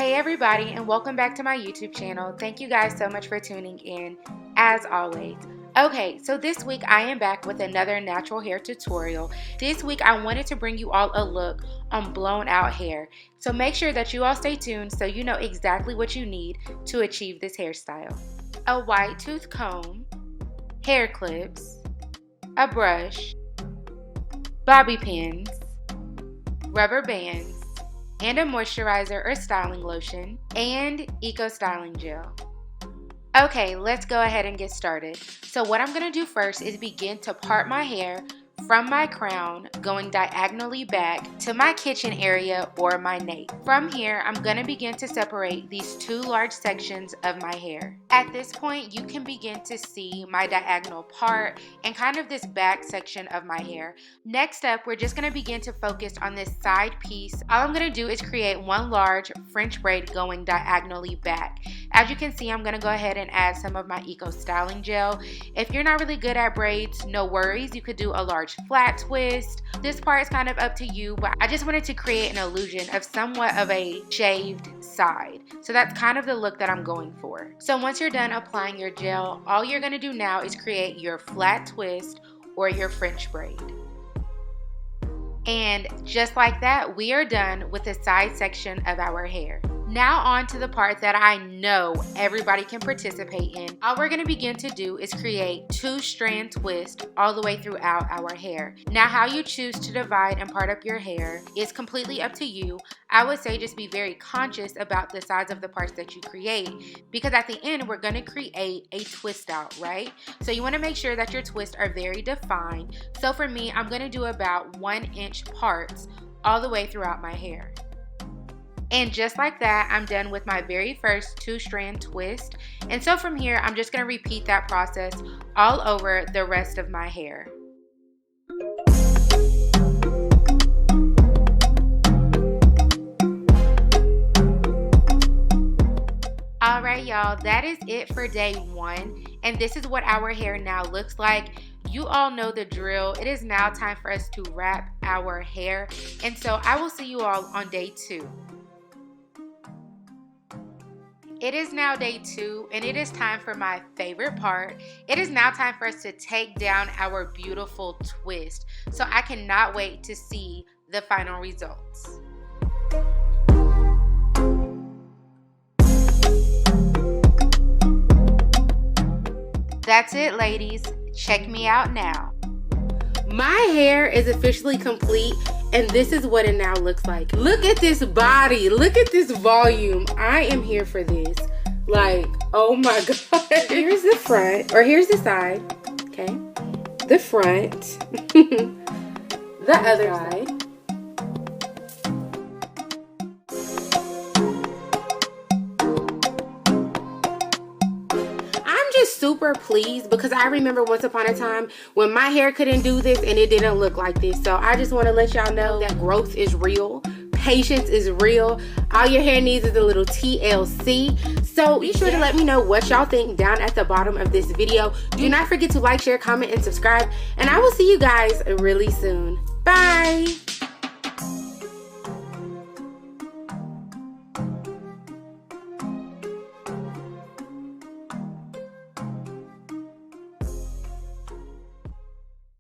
Hey everybody, and welcome back to my YouTube channel. Thank you guys so much for tuning in, as always. Okay, so this week I am back with another natural hair tutorial. This week I wanted to bring you all a look on blown out hair. So make sure that you all stay tuned so you know exactly what you need to achieve this hairstyle. A white tooth comb, hair clips, a brush, bobby pins, rubber bands, and a moisturizer or styling lotion, and eco styling gel. Okay, let's go ahead and get started. So what I'm going to do first is begin to part my hair from my crown, going diagonally back to my kitchen area or my nape. From here, I'm going to begin to separate these two large sections of my hair. At this point, you can begin to see my diagonal part and kind of this back section of my hair. Next up, we're just going to begin to focus on this side piece. All I'm going to do is create one large French braid going diagonally back. As you can see, I'm going to go ahead and add some of my eco styling gel. If you're not really good at braids, no worries. You could do a large flat twist. This part is kind of up to you, but I just wanted to create an illusion of somewhat of a shaved side. So that's kind of the look that I'm going for. So once you're done applying your gel, all you're going to do now is create your flat twist or your French braid. And just like that, we are done with the side section of our hair. Now on to the part that I know everybody can participate in. All we're going to begin to do is create two strand twists all the way throughout our hair. Now how you choose to divide and part up your hair is completely up to you. I would say just be very conscious about the size of the parts that you create, because at the end we're going to create a twist out, right? So you want to make sure that your twists are very defined. So for me, I'm going to do about 1 inch parts all the way throughout my hair. And just like that, I'm done with my very first two strand twist. And so from here, I'm just going to repeat that process all over the rest of my hair. Alright y'all, that is it for day one. And this is what our hair now looks like. You all know the drill. It is now time for us to wrap our hair. And so I will see you all on day two. It is now day two, and it is time for my favorite part. It is now time for us to take down our beautiful twist. So I cannot wait to see the final results. That's it, ladies. Check me out now. My hair is officially complete, and this is what it now looks like. Look at this body. Look at this volume. I am here for this. Like, oh my God. Here's the front, or here's the side. Okay. The front. The other side. Super pleased, because I remember once upon a time when my hair couldn't do this and it didn't look like this. So I just want to let y'all know that growth is real, patience is real. All your hair needs is a little TLC. So be sure to let me know what y'all think down at the bottom of this video. Do not forget to like, share, comment, and subscribe, and I will see you guys really soon. Bye.